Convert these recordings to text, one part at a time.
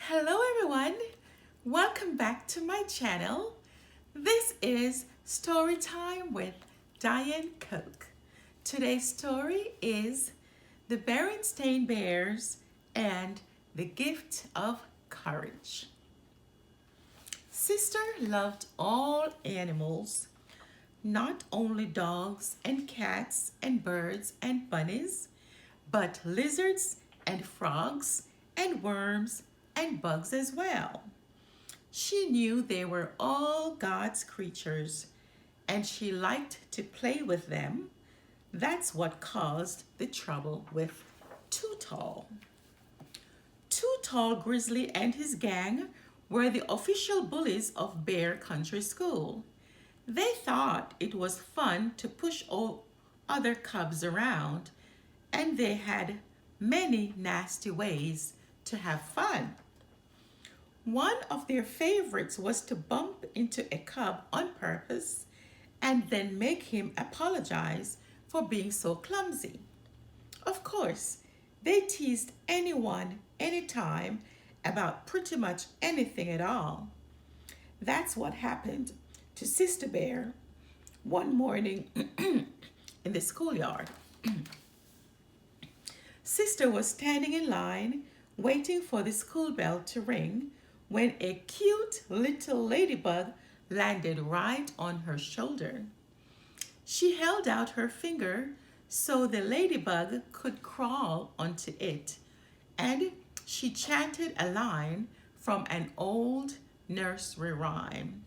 Hello everyone, welcome back to my channel. This is Story Time with Dianne Cook. Today's story is The Berenstain Bears and the Gift of Courage. Sister loved all animals, not only dogs and cats and birds and bunnies, but lizards and frogs and worms and bugs as well. She knew they were all God's creatures and she liked to play with them. That's what caused the trouble with Too Tall. Too Tall Grizzly and his gang were the official bullies of Bear Country School. They thought it was fun to push other cubs around, and they had many nasty ways to have fun. One of their favorites was to bump into a cub on purpose and then make him apologize for being so clumsy. Of course, they teased anyone, anytime, about pretty much anything at all. That's what happened to Sister Bear one morning in the schoolyard. Sister was standing in line waiting for the school bell to ring when a cute little ladybug landed right on her shoulder. She held out her finger so the ladybug could crawl onto it, and she chanted a line from an old nursery rhyme.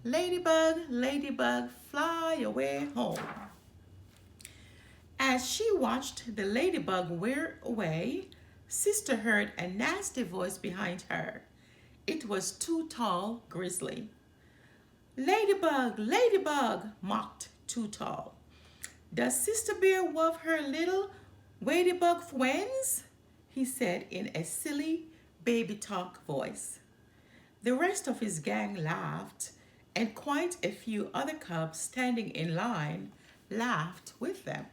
Ladybug, ladybug, fly away home. As she watched the ladybug whir away, Sister heard a nasty voice behind her. It was Too Tall Grizzly. Ladybug, ladybug, mocked Too Tall. Does Sister Bear love her little ladybug friends? He said in a silly baby talk voice. The rest of his gang laughed, and quite a few other cubs standing in line laughed with them.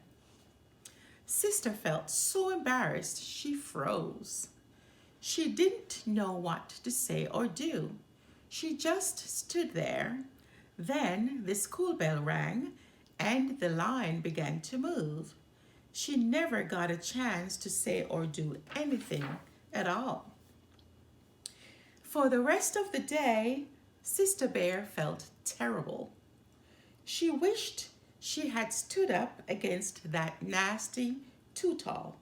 Sister felt so embarrassed she froze. She didn't know what to say or do. She just stood there. Then the school bell rang and the line began to move. She never got a chance to say or do anything at all. For the rest of the day, Sister Bear felt terrible. She wished she had stood up against that nasty Too Tall.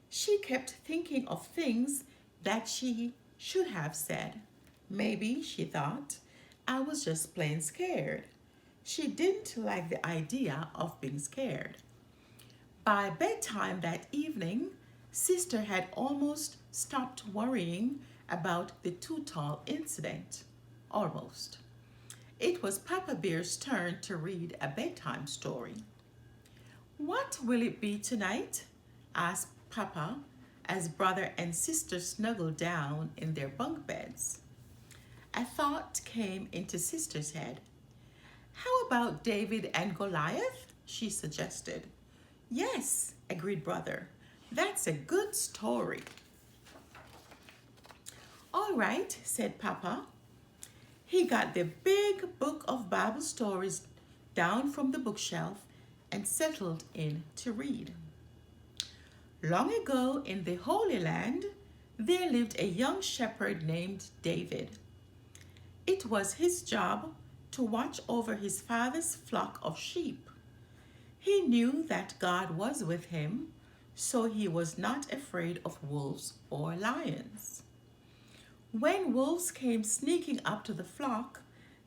She kept thinking of things that she should have said. Maybe, she thought, I was just plain scared. She didn't like the idea of being scared. By bedtime that evening, Sister had almost stopped worrying about the Too Tall incident. Almost. It was Papa Bear's turn to read a bedtime story. What will it be tonight? Asked Papa as brother and sister snuggled down in their bunk beds. A thought came into Sister's head. How about David and Goliath? She suggested. Yes, agreed brother. That's a good story. All right, said Papa. He got the big book of Bible stories down from the bookshelf and settled in to read. Long ago in the Holy Land, there lived a young shepherd named David. It was his job to watch over his father's flock of sheep. He knew that God was with him, so he was not afraid of wolves or lions. When wolves came sneaking up to the flock,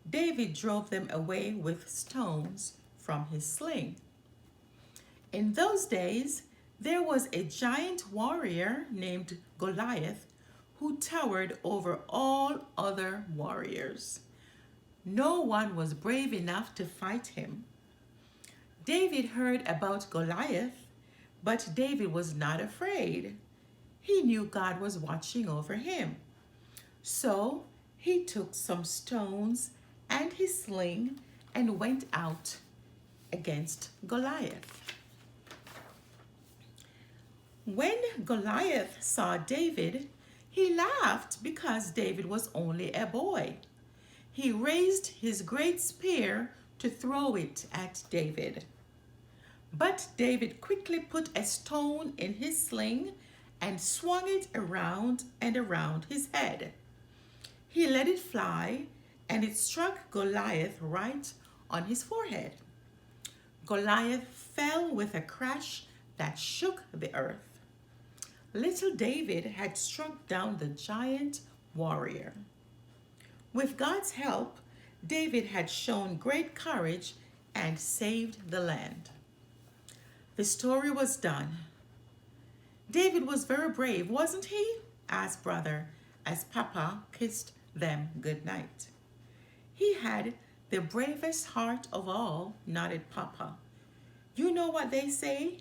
David drove them away with stones from his sling. In those days, there was a giant warrior named Goliath who towered over all other warriors. No one was brave enough to fight him. David heard about Goliath, but David was not afraid. He knew God was watching over him. So he took some stones and his sling and went out against Goliath. When Goliath saw David, He laughed because David was only a boy. He raised his great spear to throw it at David. But David quickly put a stone in his sling and swung it around and around his head. He let it fly, and it struck Goliath right on his forehead. Goliath fell with a crash that shook the earth. Little David had struck down the giant warrior. With God's help, David had shown great courage and saved the land. The story was done. David was very brave, wasn't he? Asked Brother as Papa kissed them good night. He had the bravest heart of all, nodded Papa. You know what they say?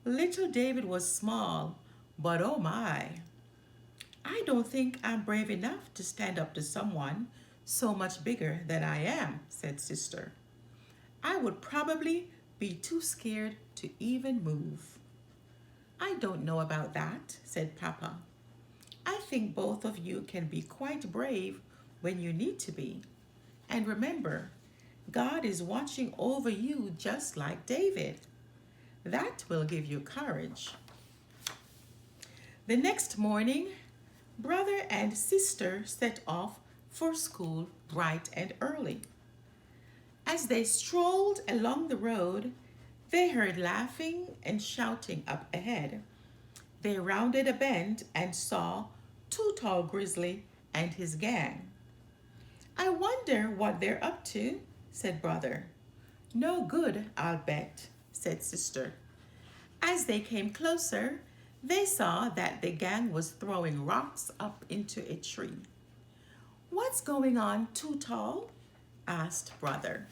Little David was small, but oh my. I don't think I'm brave enough to stand up to someone so much bigger than I am, said Sister. I would probably be too scared to even move. I don't know about that, said Papa. I think both of you can be quite brave when you need to be. And remember, God is watching over you just like David. That will give you courage. The next morning, Brother and Sister set off for school bright and early. As they strolled along the road, they heard laughing and shouting up ahead. They rounded a bend and saw Too Tall Grizzly and his gang. I wonder what they're up to, said Brother. No good, I'll bet, said Sister. As they came closer, they saw that the gang was throwing rocks up into a tree. What's going on, Too Tall? Asked Brother.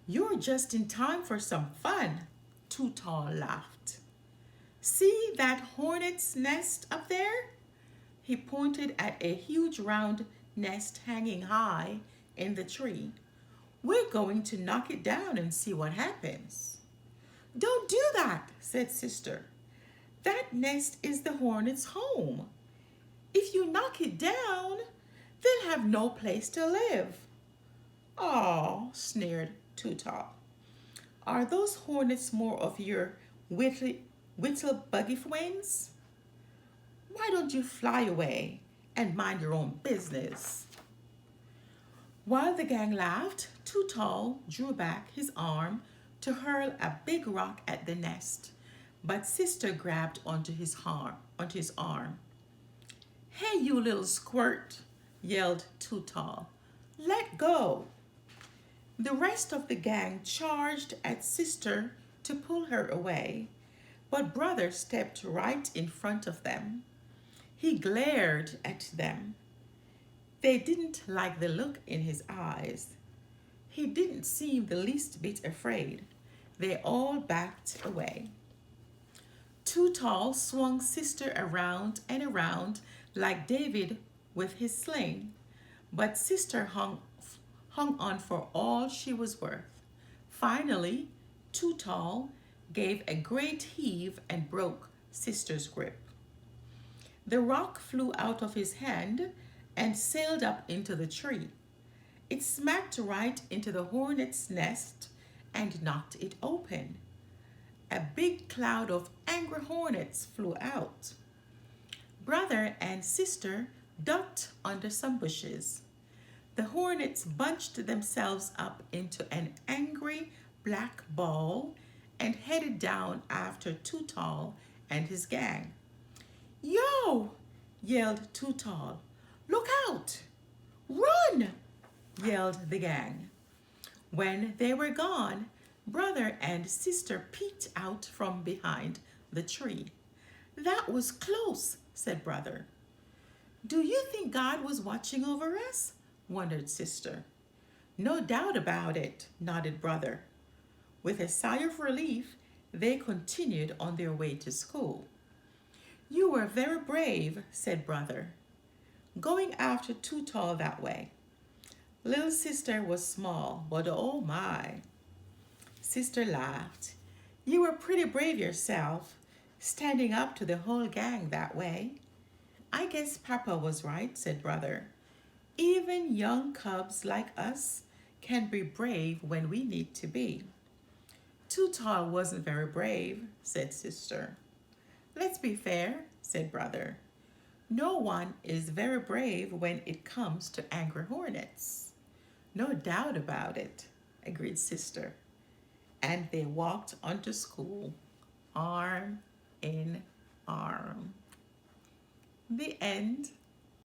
You're just in time for some fun, Too Tall laughed. See that hornet's nest up there? He pointed at a huge round nest hanging high in the tree. We're going to knock it down and see what happens. Don't do that, said Sister. That nest is the hornet's home. If you knock it down, they'll have no place to live. Aw, sneered Too Tall. Are those hornets more of your whittle buggy friends? Why don't you fly away and mind your own business? While the gang laughed, Too Tall drew back his arm to hurl a big rock at the nest, but Sister grabbed onto his arm. Hey, you little squirt, yelled Too Tall. Let go. The rest of the gang charged at Sister to pull her away, but Brother stepped right in front of them. He glared at them. They didn't like the look in his eyes. He didn't seem the least bit afraid. They all backed away. Too Tall swung Sister around and around like David with his sling, but Sister hung on for all she was worth. Finally, Too Tall gave a great heave and broke Sister's grip. The rock flew out of his hand and sailed up into the tree. It smacked right into the hornet's nest and knocked it open. A big cloud of angry hornets flew out. Brother and Sister ducked under some bushes. The hornets bunched themselves up into an angry black ball and headed down after Too Tall and his gang. Yo! Yelled Too Tall. Look out! Run! Yelled the gang. When they were gone, Brother and Sister peeked out from behind the tree. That was close, said Brother. Do you think God was watching over us? Wondered Sister. No doubt about it, nodded Brother. With a sigh of relief, they continued on their way to school. You were very brave, said Brother, going after Too Tall that way. Little Sister was small, but oh my. Sister laughed. You were pretty brave yourself, standing up to the whole gang that way. I guess Papa was right, said Brother. Even young cubs like us can be brave when we need to be. Too Tall wasn't very brave, said Sister. Let's be fair, said Brother. No one is very brave when it comes to angry hornets. No doubt about it, agreed Sister. And they walked onto school, arm in arm. The end.